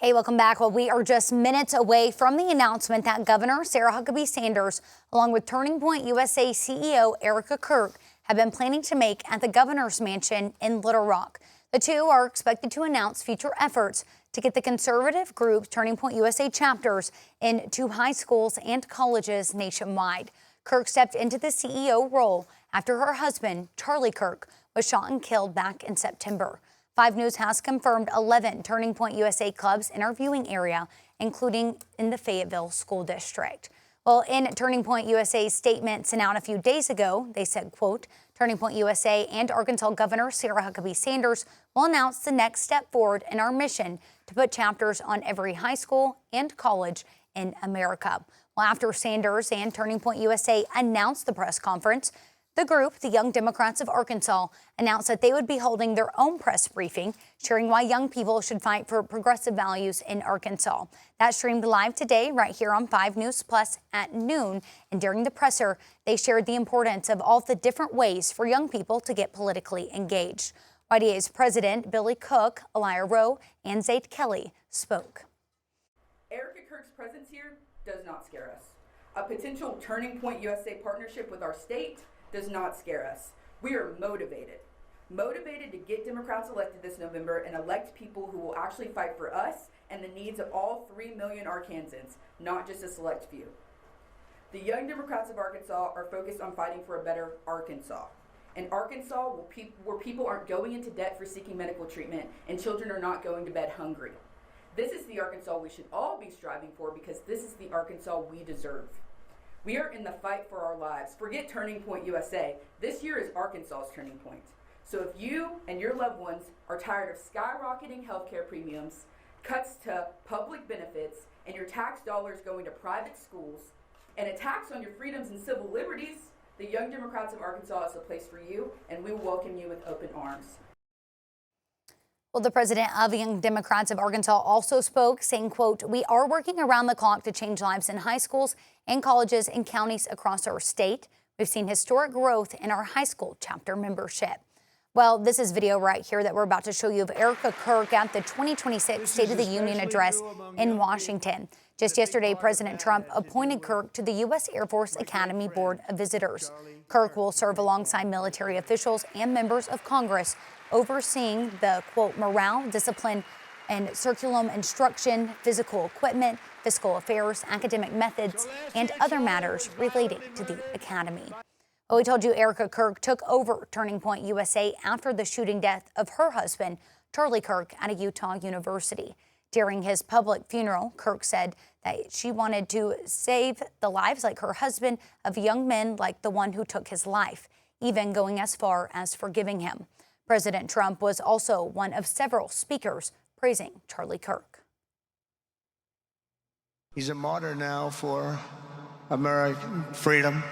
Hey, welcome back. Well, we are just minutes away from the announcement that Governor Sarah Huckabee Sanders, along with Turning Point USA CEO Erika Kirk, have been planning to make at the governor's mansion in Little Rock. The two are expected to announce future efforts to get the conservative group Turning Point USA chapters into high schools and colleges nationwide. Kirk stepped into the CEO role after her husband, Charlie Kirk, was shot and killed back in September. 5 News has confirmed 11 Turning Point USA clubs in our viewing area, including in the Fayetteville School District. Well, in Turning Point USA's statement sent out a few days ago, they said, quote, Turning Point USA and Arkansas Governor Sarah Huckabee Sanders will announce the next step forward in our mission to put chapters on every high school and college in America. Well, after Sanders and Turning Point USA announced the press conference, the group, the Young Democrats of Arkansas, announced that they would be holding their own press briefing, sharing why young people should fight for progressive values in Arkansas. That streamed live today right here on 5 News Plus at noon. And during the presser, they shared the importance of all the different ways for young people to get politically engaged. YDA's president, Billy Cook, Elia Rowe, and Zaid Kelly spoke. Erika Kirk's presence here does not scare us. A potential Turning Point USA partnership with our state does not scare us. We are motivated to get Democrats elected this November and elect people who will actually fight for us and the needs of all 3 million Arkansans, not just a select few. The Young Democrats of Arkansas are focused on fighting for a better Arkansas. An Arkansas where people aren't going into debt for seeking medical treatment and children are not going to bed hungry. This is the Arkansas we should all be striving for, because this is the Arkansas we deserve. We are in the fight for our lives. Forget Turning Point USA. This year is Arkansas's turning point. So if you and your loved ones are tired of skyrocketing healthcare premiums, cuts to public benefits, and your tax dollars going to private schools, and a tax on your freedoms and civil liberties, the Young Democrats of Arkansas is the place for you, and we will welcome you with open arms. Well, the president of the Young Democrats of Arkansas also spoke, saying, quote, we are working around the clock to change lives in high schools and colleges and counties across our state. We've seen historic growth in our high school chapter membership. Well, this is video right here that we're about to show you of Erika Kirk at the 2026 State of the Union address in Washington. Just yesterday, President Trump appointed Kirk to the U.S. Air Force Academy Board of Visitors. Kirk will serve alongside military officials and members of Congress, overseeing the, quote, morale, discipline, and curriculum instruction, physical equipment, fiscal affairs, academic methods, and other matters relating to the academy. Well, we told you Erika Kirk took over Turning Point USA after the shooting death of her husband, Charlie Kirk, at a Utah university. During his public funeral, Kirk said that she wanted to save the lives, like her husband, of young men like the one who took his life, even going as far as forgiving him. President Trump was also one of several speakers praising Charlie Kirk. He's a martyr now for American freedom.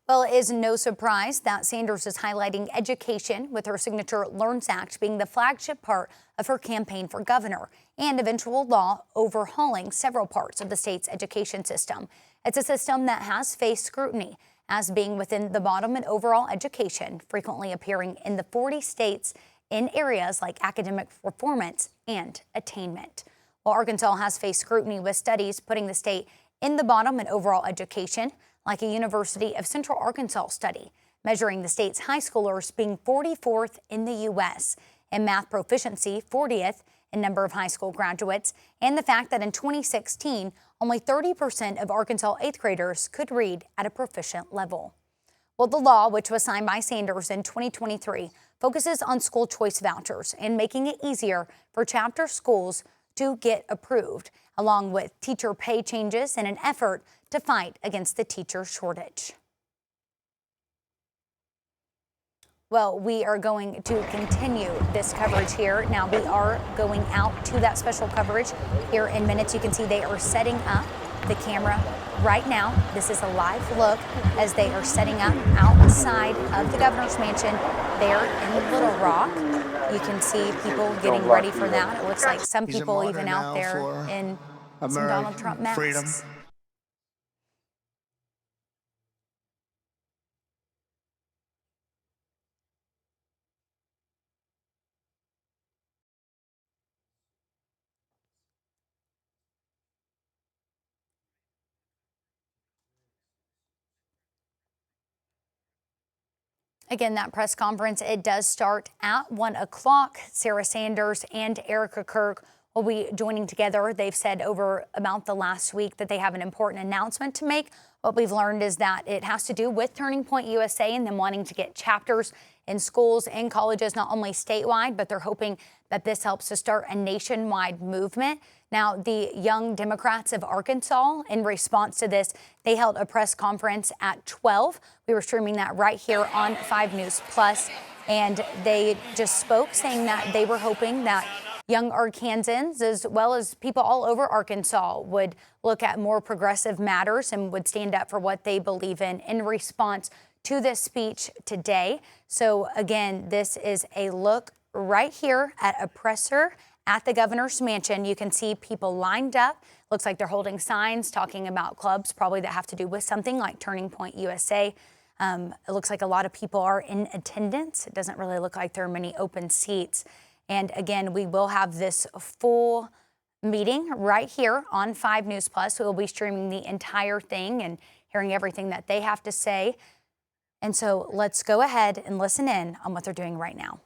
Well, it is no surprise that Sanders is highlighting education, with her signature LEARNS Act being the flagship part of her campaign for governor, and eventual law overhauling several parts of the state's education system. It's a system that has faced scrutiny as being within the bottom in overall education, frequently appearing in the 40 states in areas like academic performance and attainment. Well, Arkansas has faced scrutiny with studies putting the state in the bottom in overall education, like a University of Central Arkansas study, measuring the state's high schoolers being 44th in the U.S., in math proficiency 40th in number of high school graduates, and the fact that in 2016, only 30% of Arkansas 8th graders could read at a proficient level. Well, the law, which was signed by Sanders in 2023, focuses on school choice vouchers and making it easier for chapter schools to get approved, along with teacher pay changes in an effort to fight against the teacher shortage. Well, we are going to continue this coverage here. Now we are going out to that special coverage here in minutes. You can see they are setting up the camera right now. This is a live look as they are setting up outside of the governor's mansion there in Little Rock. You can see people getting ready for that. It looks like some people even out there in some Donald Trump masks. Again, that press conference, it does start at 1 o'clock. Sarah Sanders and Erika Kirk will be joining together. They've said over about the last week that they have an important announcement to make. What we've learned is that it has to do with Turning Point USA and them wanting to get chapters in schools and colleges, not only statewide, but they're hoping that this helps to start a nationwide movement. Now, the Young Democrats of Arkansas, in response to this, they held a press conference at 12. We were streaming that right here on 5 News Plus, and they just spoke saying that they were hoping that young Arkansans, as well as people all over Arkansas, would look at more progressive matters and would stand up for what they believe in response to this speech today. So again, this is a look right here at a presser at the governor's mansion. You can see people lined up. Looks like they're holding signs talking about clubs, probably that have to do with something like Turning Point USA. It looks like a lot of people are in attendance. It doesn't really look like there are many open seats. And again, we will have this full meeting right here on 5 News Plus. We will be streaming the entire thing and hearing everything that they have to say. And so let's go ahead and listen in on what they're doing right now.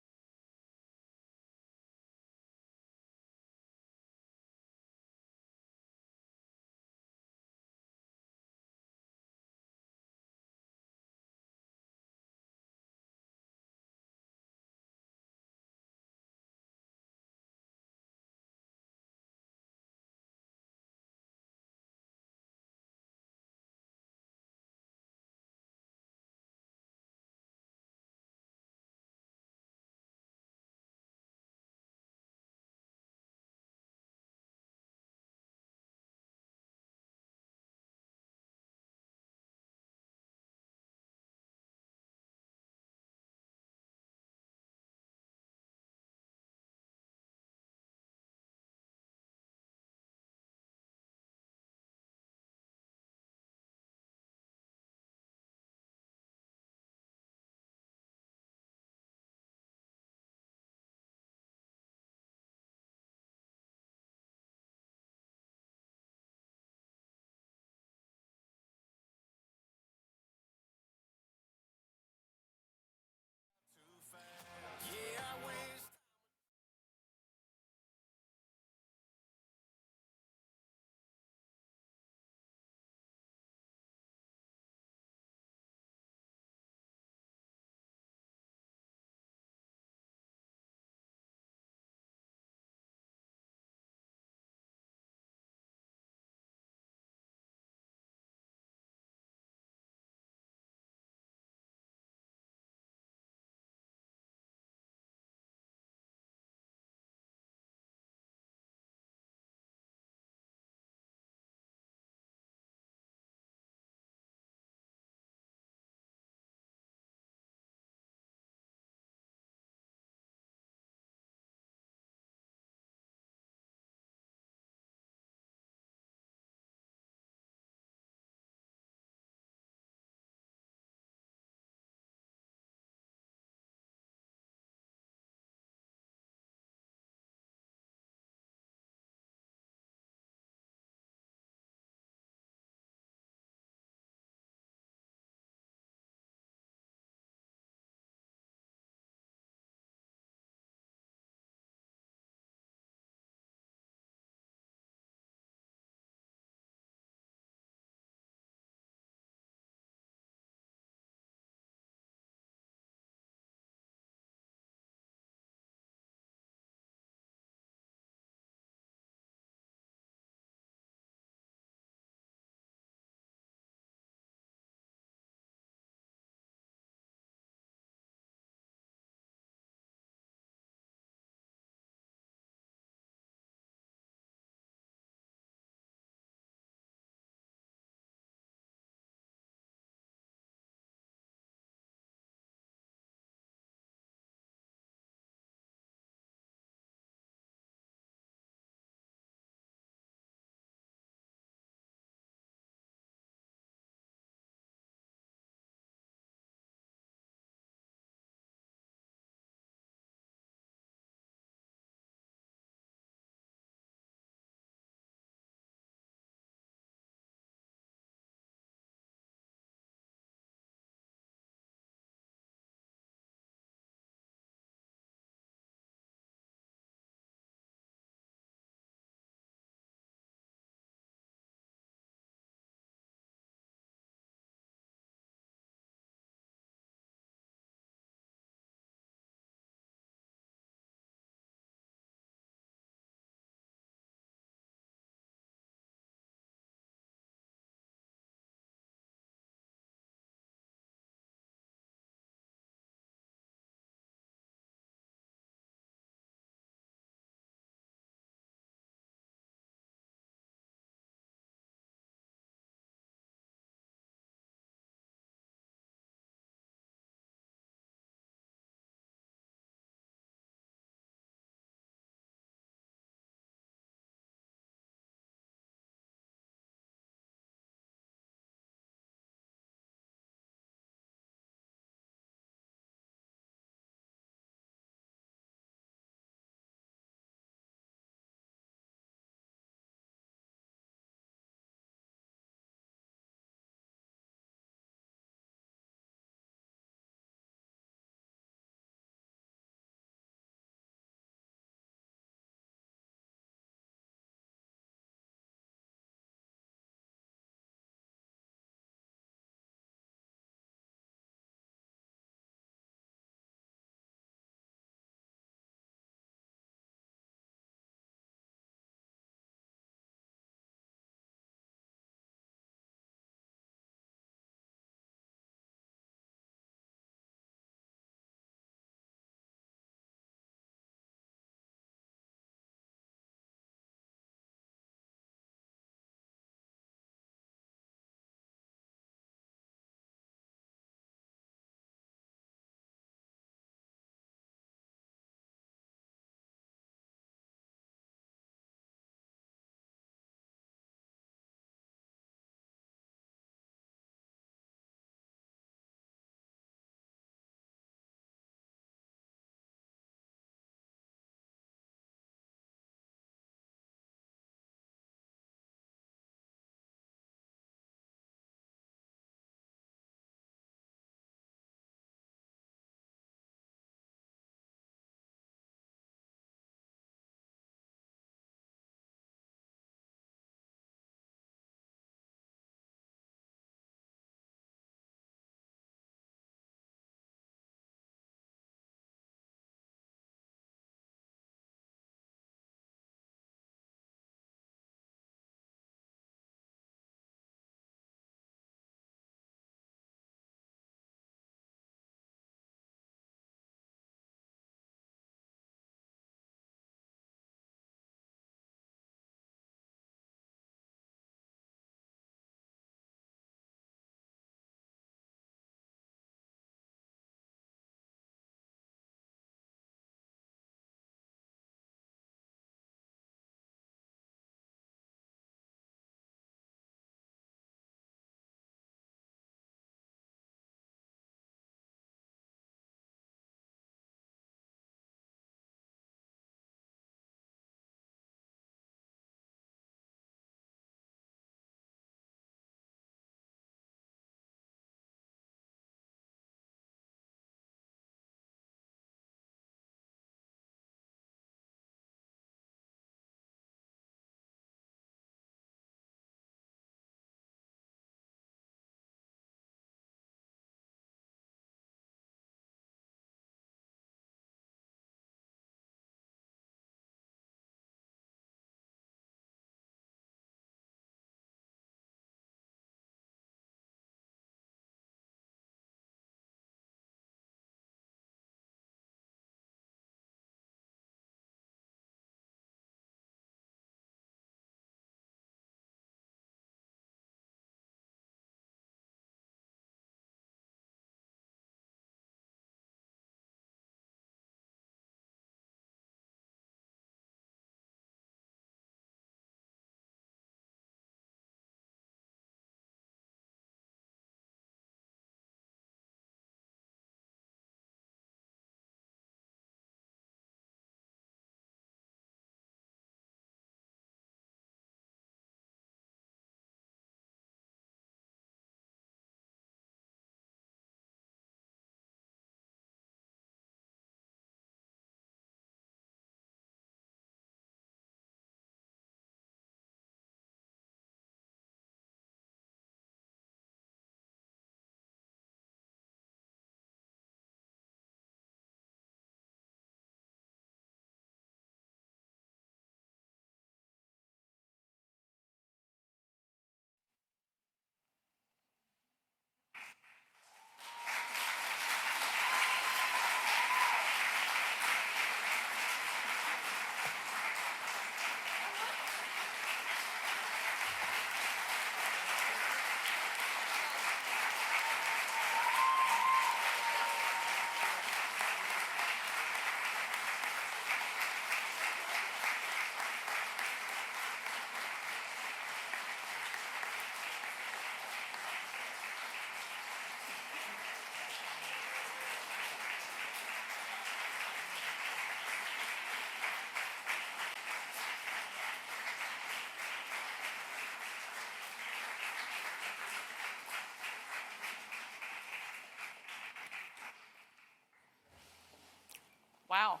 Wow.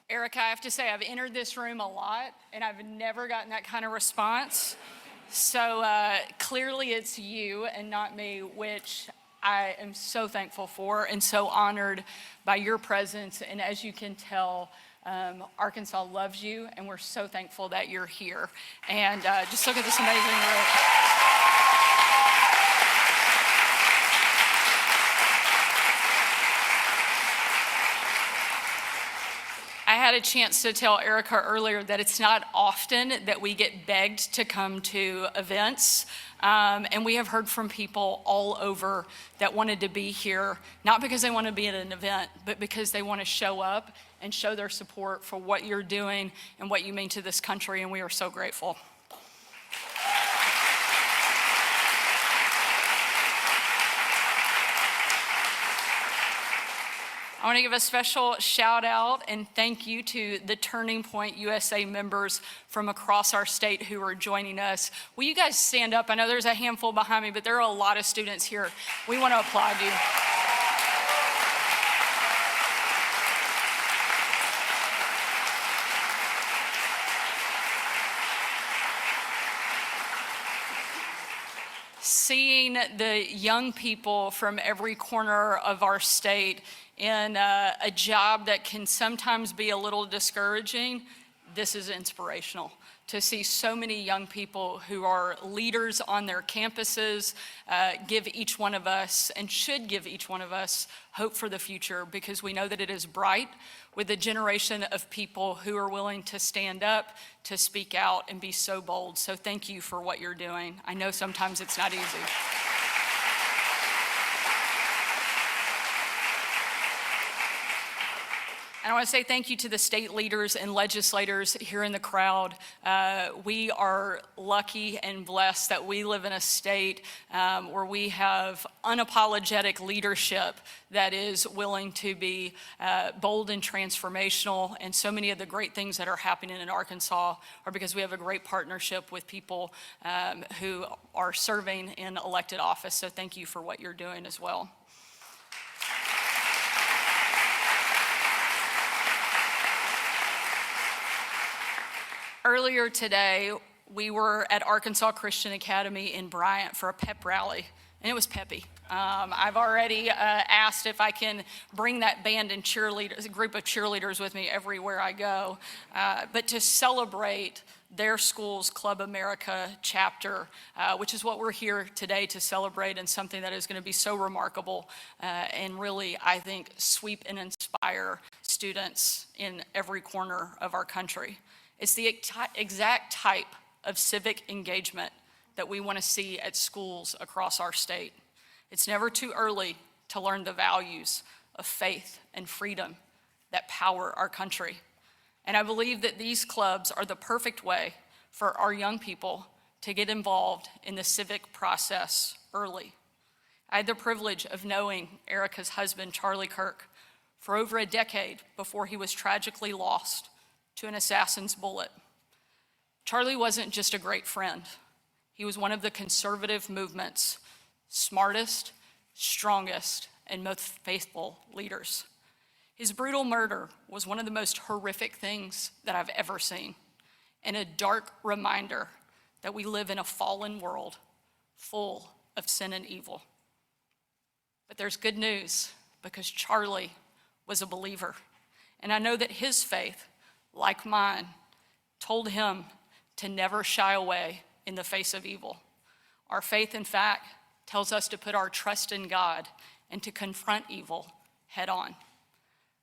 Erika, I have to say, I've entered this room a lot, and I've never gotten that kind of response. So clearly it's you and not me, which I am so thankful for and so honored by your presence. And as you can tell, Arkansas loves you, and we're so thankful that you're here. And just look at this amazing group. I had a chance to tell Erika earlier that it's not often that we get begged to come to events. And we have heard from people all over that wanted to be here, not because they want to be at an event, but because they want to show up and show their support for what you're doing and what you mean to this country, and we are so grateful. I want to give a special shout out and thank you to the Turning Point USA members from across our state who are joining us. Will you guys stand up? I know there's a handful behind me, but there are a lot of students here. We want to applaud you. Seeing the young people from every corner of our state in a job that can sometimes be a little discouraging, this is inspirational. To see so many young people who are leaders on their campuses give each one of us, and should give each one of us, hope for the future, because we know that it is bright with a generation of people who are willing to stand up, to speak out, and be so bold. So thank you for what you're doing. I know sometimes it's not easy. And I want to say thank you to the state leaders and legislators here in the crowd. We are lucky and blessed that we live in a state where we have unapologetic leadership that is willing to be bold and transformational. And so many of the great things that are happening in Arkansas are because we have a great partnership with people who are serving in elected office. So thank you for what you're doing as well. Earlier today, we were at Arkansas Christian Academy in Bryant for a pep rally, and it was peppy. I've already asked if I can bring that band and cheerleaders, a group of cheerleaders with me everywhere I go, but to celebrate their school's Club America chapter, which is what we're here today to celebrate, and something that is going to be so remarkable and really, I think, sweep and inspire students in every corner of our country. It's the exact type of civic engagement that we want to see at schools across our state. It's never too early to learn the values of faith and freedom that power our country. And I believe that these clubs are the perfect way for our young people to get involved in the civic process early. I had the privilege of knowing Erika's husband, Charlie Kirk, for over a decade before he was tragically lost to an assassin's bullet. Charlie wasn't just a great friend. He was one of the conservative movement's smartest, strongest, and most faithful leaders. His brutal murder was one of the most horrific things that I've ever seen, and a dark reminder that we live in a fallen world full of sin and evil. But there's good news, because Charlie was a believer, and I know that his faith, like mine, told him to never shy away in the face of evil. Our faith, in fact, tells us to put our trust in God and to confront evil head on.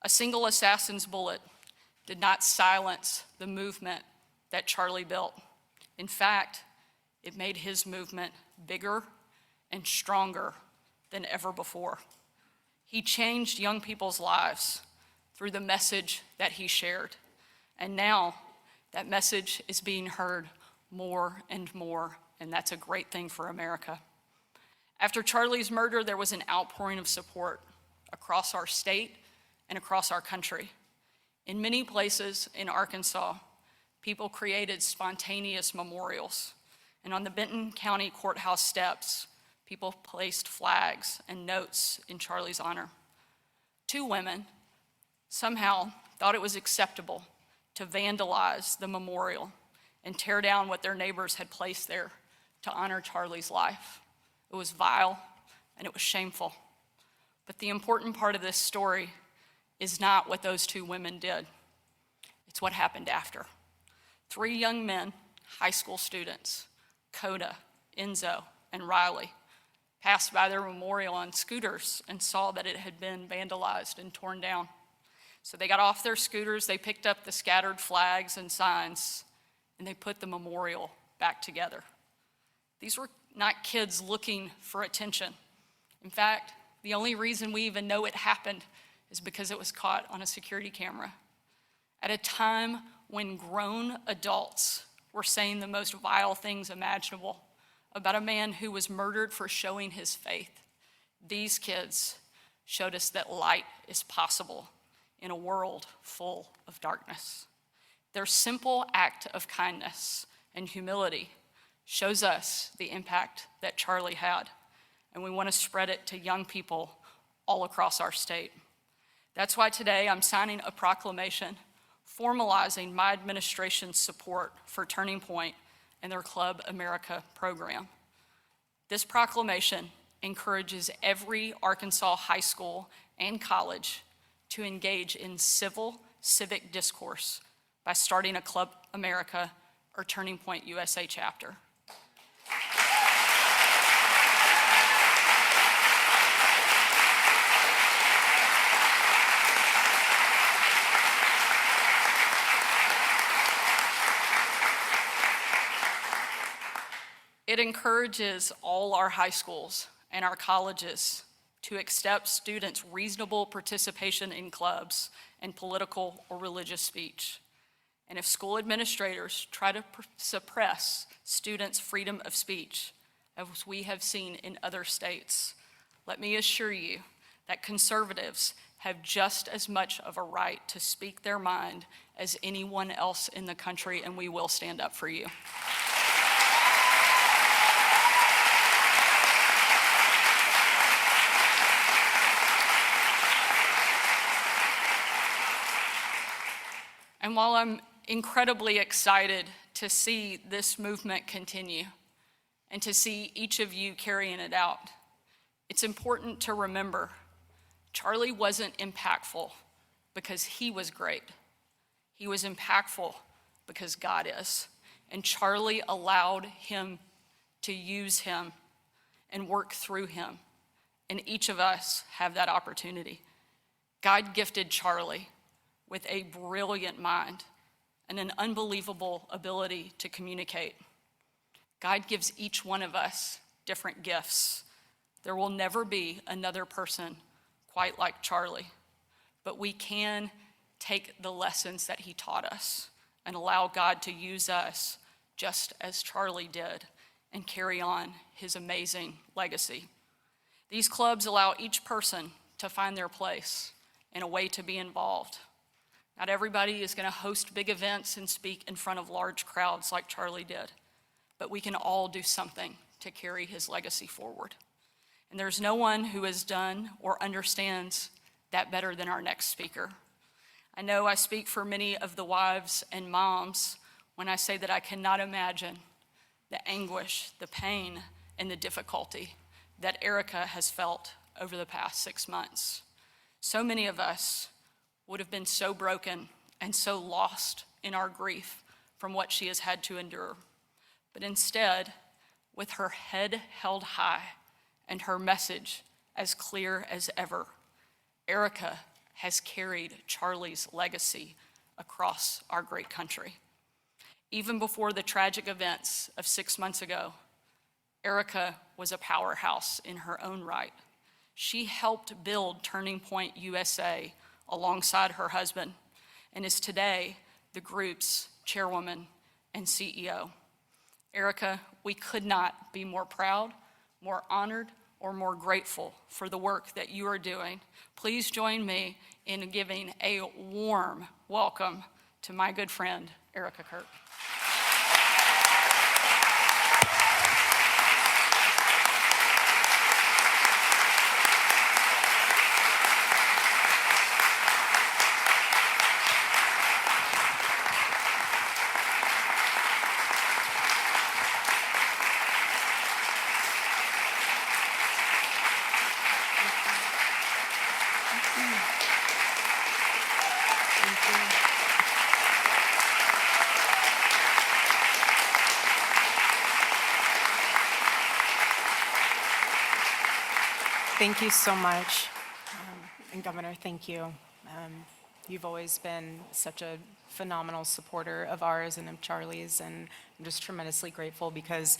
A single assassin's bullet did not silence the movement that Charlie built. In fact, it made his movement bigger and stronger than ever before. He changed young people's lives through the message that he shared. And now that message is being heard more and more, and that's a great thing for America. After Charlie's murder, there was an outpouring of support across our state and across our country. In many places in Arkansas, people created spontaneous memorials. And on the Benton County Courthouse steps, people placed flags and notes in Charlie's honor. Two women somehow thought it was acceptable to vandalize the memorial and tear down what their neighbors had placed there to honor Charlie's life. It was vile and it was shameful. But the important part of this story is not what those two women did. It's what happened after. 3 young men, high school students, Coda, Enzo, and Riley, passed by their memorial on scooters and saw that it had been vandalized and torn down. So they got off their scooters, they picked up the scattered flags and signs, and they put the memorial back together. These were not kids looking for attention. In fact, the only reason we even know it happened is because it was caught on a security camera. At a time when grown adults were saying the most vile things imaginable about a man who was murdered for showing his faith, these kids showed us that light is possible in a world full of darkness. Their simple act of kindness and humility shows us the impact that Charlie had, and we want to spread it to young people all across our state. That's why today I'm signing a proclamation formalizing my administration's support for Turning Point and their Club America program. This proclamation encourages every Arkansas high school and college to engage in civic discourse by starting a Club America or Turning Point USA chapter. It encourages all our high schools and our colleges to accept students' reasonable participation in clubs and political or religious speech. And if school administrators try to suppress students' freedom of speech, as we have seen in other states, let me assure you that conservatives have just as much of a right to speak their mind as anyone else in the country, and we will stand up for you. And while I'm incredibly excited to see this movement continue and to see each of you carrying it out, it's important to remember Charlie wasn't impactful because he was great. He was impactful because God is. And Charlie allowed him to use him and work through him. And each of us have that opportunity. God gifted Charlie with a brilliant mind and an unbelievable ability to communicate. God gives each one of us different gifts. There will never be another person quite like Charlie, but we can take the lessons that he taught us and allow God to use us just as Charlie did and carry on his amazing legacy. These clubs allow each person to find their place and a way to be involved. Not everybody is going to host big events and speak in front of large crowds like Charlie did, but we can all do something to carry his legacy forward. And there's no one who has done or understands that better than our next speaker. I know I speak for many of the wives and moms when I say that I cannot imagine the anguish, the pain, and the difficulty that Erika has felt over the past 6 months. So many of us would have been so broken and so lost in our grief from what she has had to endure. But instead, with her head held high and her message as clear as ever, Erika has carried Charlie's legacy across our great country. Even before the tragic events of 6 months ago, Erika was a powerhouse in her own right. She helped build Turning Point USA alongside her husband, and is today the group's chairwoman and CEO. Erika, we could not be more proud, more honored, or more grateful for the work that you are doing. Please join me in giving a warm welcome to my good friend, Erika Kirk. Thank you so much. And Governor, thank you. You've always been such a phenomenal supporter of ours and of Charlie's, and I'm just tremendously grateful because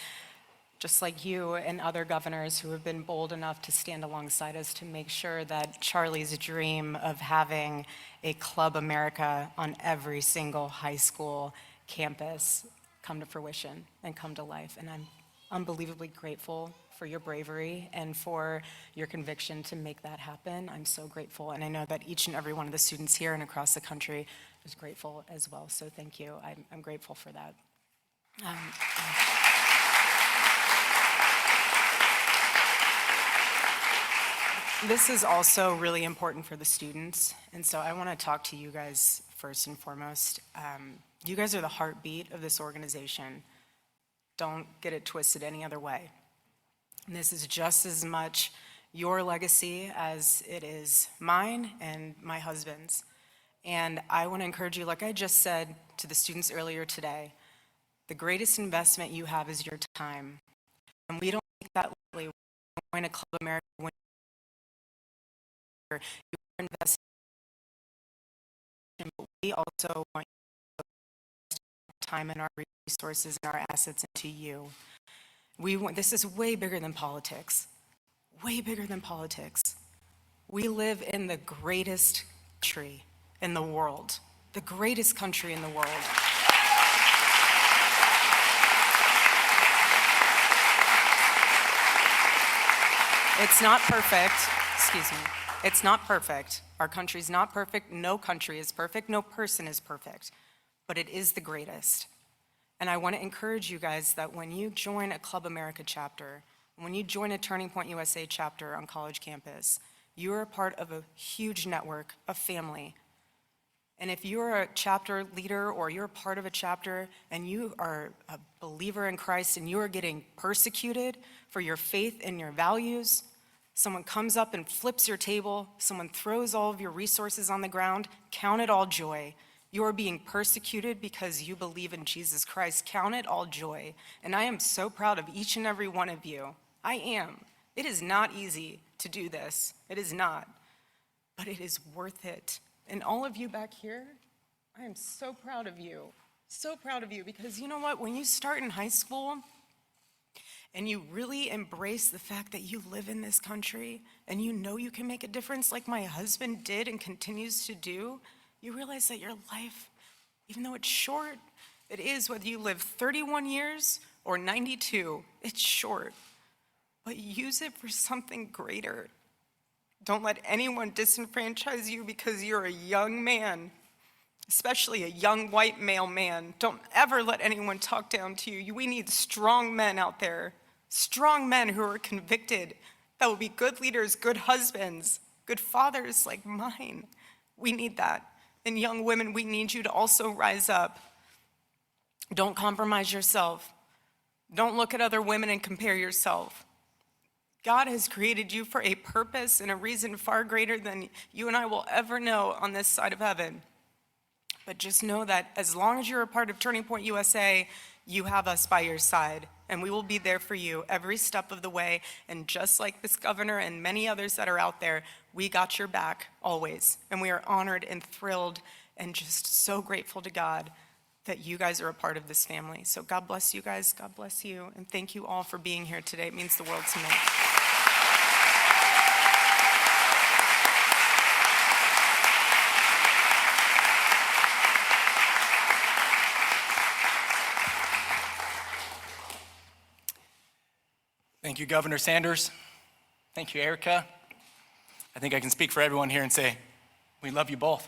just like you and other governors who have been bold enough to stand alongside us to make sure that Charlie's dream of having a Club America on every single high school campus come to fruition and come to life. And I'm unbelievably grateful for your bravery and for your conviction to make that happen. I'm so grateful, and I know that each and every one of the students here and across the country is grateful as well, so thank you. I'm grateful for that. This is also really important for the students, and so I want to talk to you guys first and foremost. You guys are the heartbeat of this organization. Don't get it twisted any other way. And this is just as much your legacy as it is mine and my husband's. And I want to encourage you, like I just said to the students earlier today, the greatest investment you have is your time. And we don't take that lightly. We're going to Club America when you're investing, but we also want you to invest time and our resources and our assets into you. This is way bigger than politics, way bigger than politics. We live in the greatest country in the world, the greatest country in the world. It's not perfect, excuse me, it's not perfect. Our country's not perfect, no country is perfect, no person is perfect, but it is the greatest. And I want to encourage you guys that when you join a Club America chapter, when you join a Turning Point USA chapter on college campus, you are a part of a huge network, a family. And if you're a chapter leader or you're a part of a chapter and you are a believer in Christ and you are getting persecuted for your faith and your values, someone comes up and flips your table, someone throws all of your resources on the ground, count it all joy. You are being persecuted because you believe in Jesus Christ. Count it all joy. And I am so proud of each and every one of you. I am. It is not easy to do this. It is not. But it is worth it. And all of you back here, I am so proud of you. So proud of you, because you know what? When you start in high school and you really embrace the fact that you live in this country and you know you can make a difference like my husband did and continues to do, you realize that your life, even though it's short, it is, whether you live 31 years or 92, it's short. But use it for something greater. Don't let anyone disenfranchise you because you're a young man, especially a young white male man. Don't ever let anyone talk down to you. We need strong men out there, strong men who are convicted, that will be good leaders, good husbands, good fathers like mine. We need that. And young women, we need you to also rise up. Don't compromise yourself. Don't look at other women and compare yourself. God has created you for a purpose and a reason far greater than you and I will ever know on this side of heaven. But just know that as long as you're a part of Turning Point USA, you have us by your side, and we will be there for you every step of the way. And just like this governor and many others that are out there, we got your back always. And we are honored and thrilled and just so grateful to God that you guys are a part of this family. So God bless you guys, God bless you, and thank you all for being here today. It means the world to me. Thank you, Governor Sanders. Thank you, Erika. I think I can speak for everyone here and say, we love you both.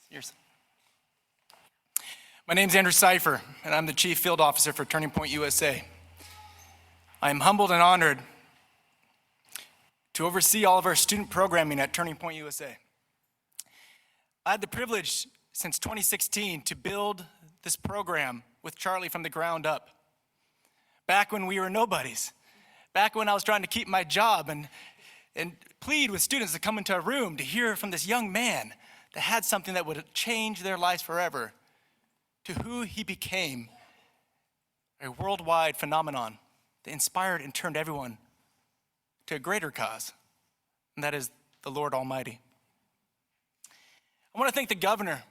Seriously. My name's Andrew Cipher, and I'm the Chief Field Officer for Turning Point USA. I am humbled and honored to oversee all of our student programming at Turning Point USA. I had the privilege since 2016 to build this program with Charlie from the ground up. Back when we were nobodies, back when I was trying to keep my job and plead with students to come into a room to hear from this young man that had something that would change their lives forever, to who he became, a worldwide phenomenon that inspired and turned everyone to a greater cause, and that is the Lord Almighty. I want to thank the governor.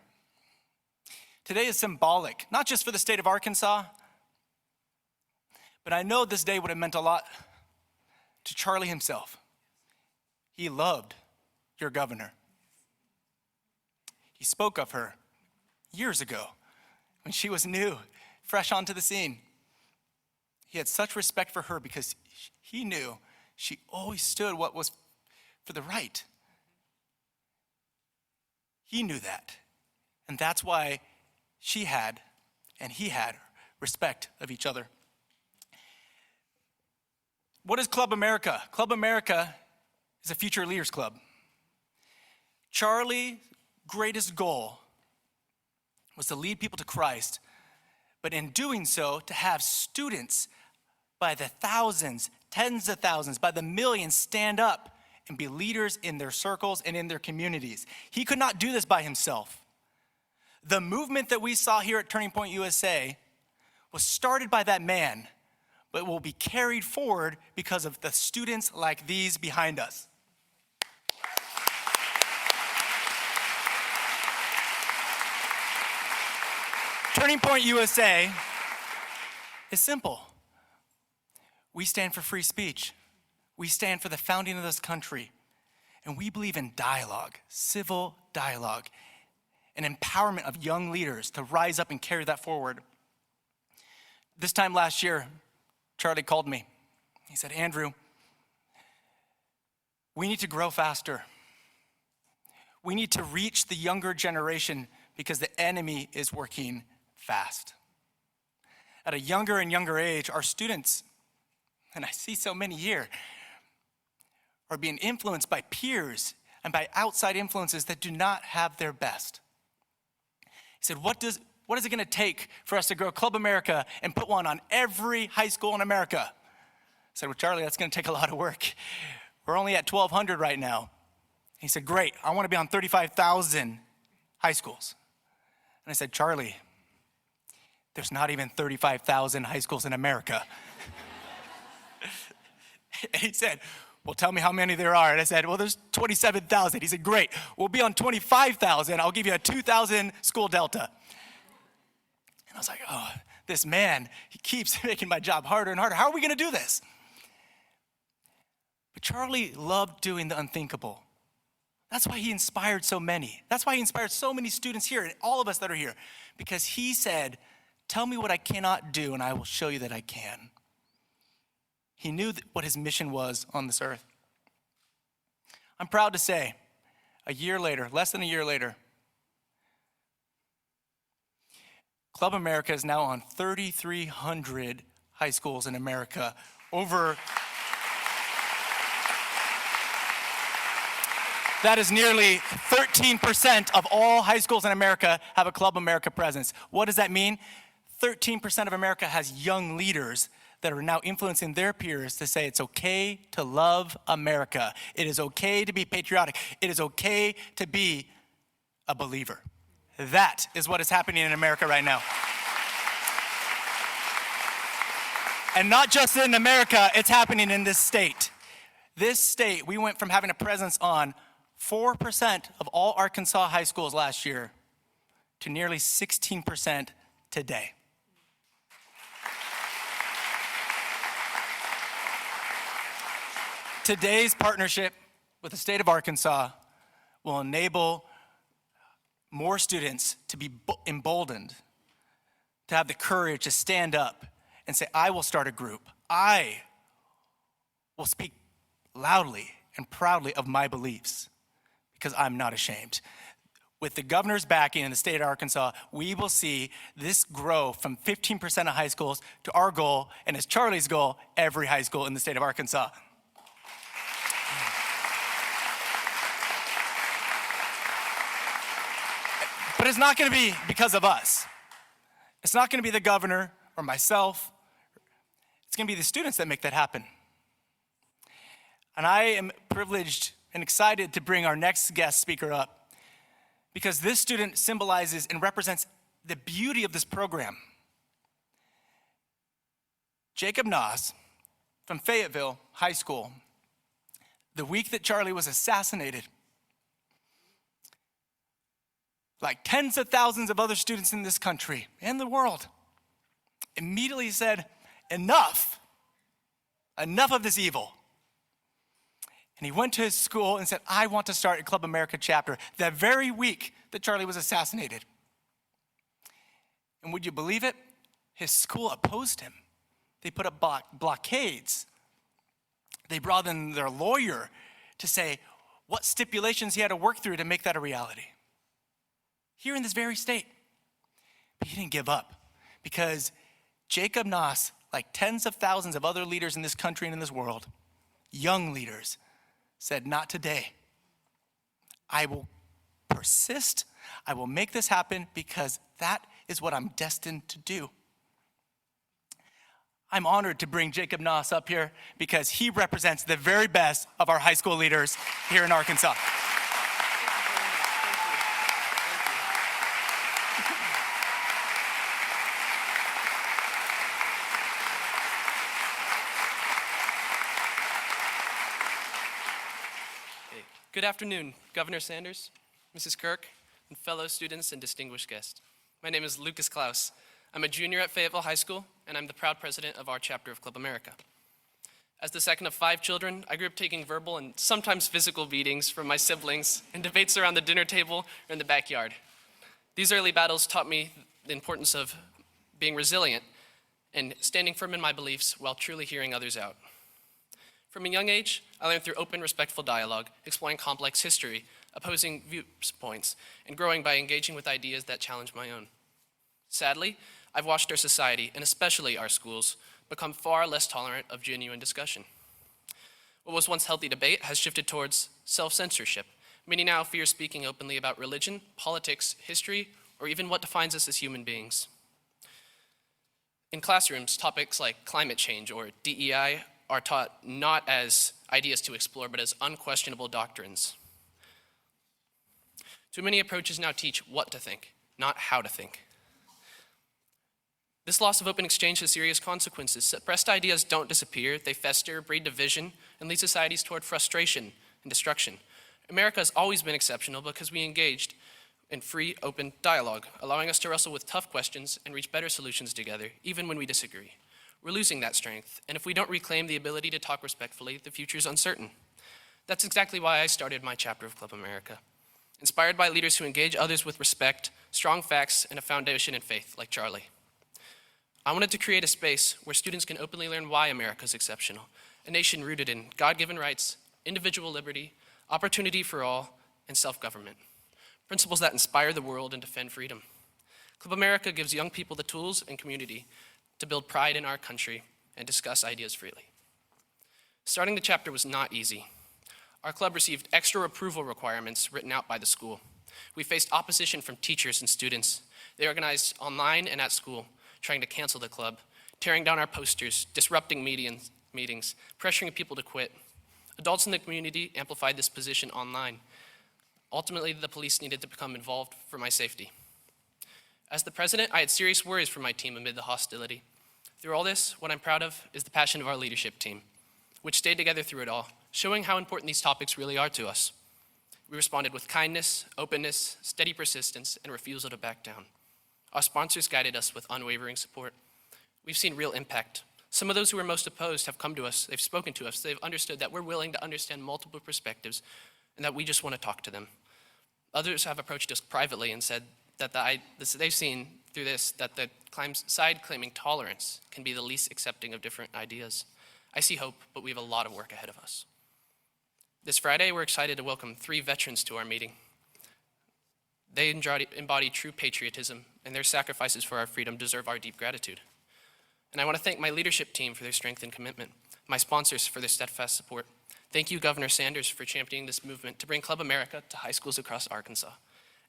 Today is symbolic, not just for the state of Arkansas, but I know this day would have meant a lot to Charlie himself. He loved your governor. He spoke of her years ago when she was new, fresh onto the scene. He had such respect for her because he knew she always stood what was for the right. He knew that. And that's why she had and he had respect of each other. What is Club America? Club America is a future leaders club. Charlie's greatest goal was to lead people to Christ, but in doing so, to have students by the thousands, tens of thousands, by the millions stand up and be leaders in their circles and in their communities. He could not do this by himself. The movement that we saw here at Turning Point USA was started by that man, but will be carried forward because of the students like these behind us. Turning Point USA is simple. We stand for free speech. We stand for the founding of this country. And we believe in dialogue, civil dialogue, and empowerment of young leaders to rise up and carry that forward. This time last year, Charlie called me. He said, Andrew, we need to grow faster. We need to reach the younger generation because the enemy is working fast. At a younger and younger age, our students, and I see so many here, are being influenced by peers and by outside influences that do not have their best. He said, what is it going to take for us to grow Club America and put one on every high school in America? I said, well, Charlie, that's going to take a lot of work. We're only at 1,200 right now. He said, great, I want to be on 35,000 high schools. And I said, Charlie, there's not even 35,000 high schools in America. And he said, well, tell me how many there are. And I said, well, there's 27,000. He said, great, we'll be on 25,000. I'll give you a 2,000 school delta. And I was like, oh, this man, he keeps making my job harder and harder. How are we going to do this? But Charlie loved doing the unthinkable. That's why he inspired so many. That's why he inspired so many students here and all of us that are here. Because he said, tell me what I cannot do and I will show you that I can. He knew what his mission was on this earth. I'm proud to say, a year later, less than a year later, Club America is now on 3,300 high schools in America. That is nearly 13% of all high schools in America have a Club America presence. What does that mean? 13% of America has young leaders that are now influencing their peers to say it's okay to love America. It is okay to be patriotic. It is okay to be a believer. That is what is happening in America right now. And not just in America, it's happening in this state. This state, we went from having a presence on 4% of all Arkansas high schools last year to nearly 16% today. Today's partnership with the state of Arkansas will enable more students to be emboldened, to have the courage to stand up and say, I will start a group. I will speak loudly and proudly of my beliefs because I'm not ashamed. With the governor's backing in the state of Arkansas, we will see this grow from 15% of high schools to our goal, and as Charlie's goal, every high school in the state of Arkansas. But it's not going to be because of us. It's not going to be the governor or myself. It's going to be the students that make that happen. And I am privileged and excited to bring our next guest speaker up because this student symbolizes and represents the beauty of this program. Jacob Noss from Fayetteville High School the week that Charlie was assassinated, like tens of thousands of other students in this country and the world, immediately said, enough of this evil. And he went to his school and said, I want to start a Club America chapter that very week that Charlie was assassinated. And would you believe it? His school opposed him. They put up blockades. They brought in their lawyer to say what stipulations he had to work through to make that a reality. Here in this very state. But he didn't give up because Jacob Noss, like tens of thousands of other leaders in this country and in this world, young leaders, said, not today. I will persist. I will make this happen because that is what I'm destined to do. I'm honored to bring Jacob Noss up here because he represents the very best of our high school leaders here in Arkansas. Good afternoon, Governor Sanders, Mrs. Kirk, and fellow students and distinguished guests. My name is Lucas Klaus. I'm a junior at Fayetteville High School, and I'm the proud president of our chapter of Club America. As the second of 5 children, I grew up taking verbal and sometimes physical beatings from my siblings in debates around the dinner table or in the backyard. These early battles taught me the importance of being resilient and standing firm in my beliefs while truly hearing others out. From a young age, I learned through open, respectful dialogue, exploring complex history, opposing viewpoints, and growing by engaging with ideas that challenge my own. Sadly, I've watched our society, and especially our schools, become far less tolerant of genuine discussion. What was once healthy debate has shifted towards self-censorship. Many now fear speaking openly about religion, politics, history, or even what defines us as human beings. In classrooms, topics like climate change or DEI are taught not as ideas to explore, but as unquestionable doctrines. Too many approaches now teach what to think, not how to think. This loss of open exchange has serious consequences. Suppressed ideas don't disappear, they fester, breed division, and lead societies toward frustration and destruction. America has always been exceptional because we engaged in free, open dialogue, allowing us to wrestle with tough questions and reach better solutions together, even when we disagree. We're losing that strength, and if we don't reclaim the ability to talk respectfully, the future is uncertain. That's exactly why I started my chapter of Club America, inspired by leaders who engage others with respect, strong facts, and a foundation in faith, like Charlie. I wanted to create a space where students can openly learn why America is exceptional, a nation rooted in God-given rights, individual liberty, opportunity for all, and self-government, principles that inspire the world and defend freedom. Club America gives young people the tools and community to build pride in our country and discuss ideas freely. Starting the chapter was not easy. Our club received extra approval requirements written out by the school. We faced opposition from teachers and students. They organized online and at school, trying to cancel the club, tearing down our posters, disrupting meetings, pressuring people to quit. Adults in the community amplified this position online. Ultimately, the police needed to become involved for my safety. As the president, I had serious worries for my team amid the hostility. Through all this, what I'm proud of is the passion of our leadership team, which stayed together through it all, showing how important these topics really are to us. We responded with kindness, openness, steady persistence, and refusal to back down. Our sponsors guided us with unwavering support. We've seen real impact. Some of those who were most opposed have come to us, they've spoken to us, they've understood that we're willing to understand multiple perspectives and that we just want to talk to them. Others have approached us privately and said that they've seen through this that the side claiming tolerance can be the least accepting of different ideas. I see hope, but we have a lot of work ahead of us. This Friday, we're excited to welcome 3 veterans to our meeting. They embody true patriotism, and their sacrifices for our freedom deserve our deep gratitude. And I want to thank my leadership team for their strength and commitment, my sponsors for their steadfast support. Thank you, Governor Sanders, for championing this movement to bring Club America to high schools across Arkansas.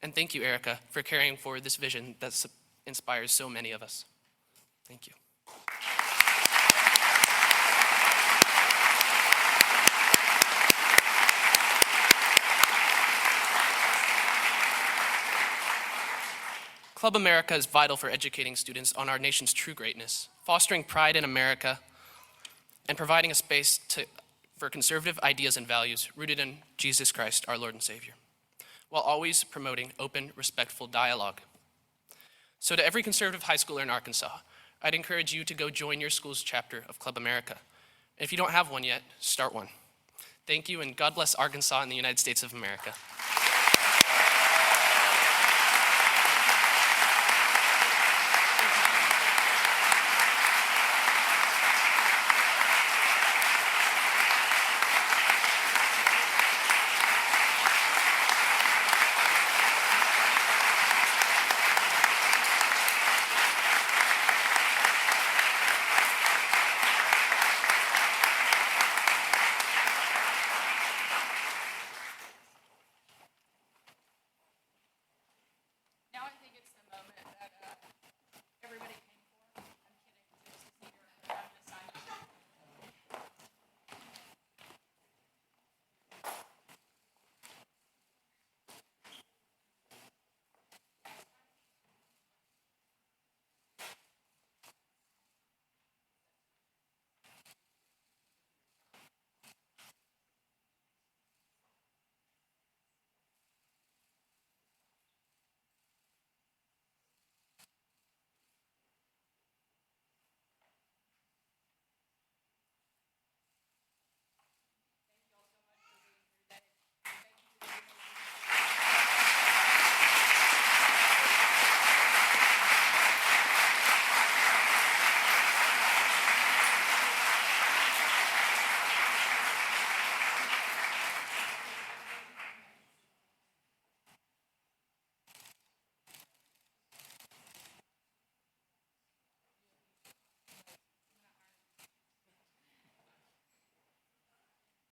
And thank you, Erika, for carrying forward this vision that inspires so many of us. Thank you. Club America is vital for educating students on our nation's true greatness, fostering pride in America, and providing a space for conservative ideas and values rooted in Jesus Christ, our Lord and Savior, while always promoting open, respectful dialogue. So to every conservative high schooler in Arkansas, I'd encourage you to go join your school's chapter of Club America. And if you don't have one yet, start one. Thank you, and God bless Arkansas and the United States of America. Now I think it's the moment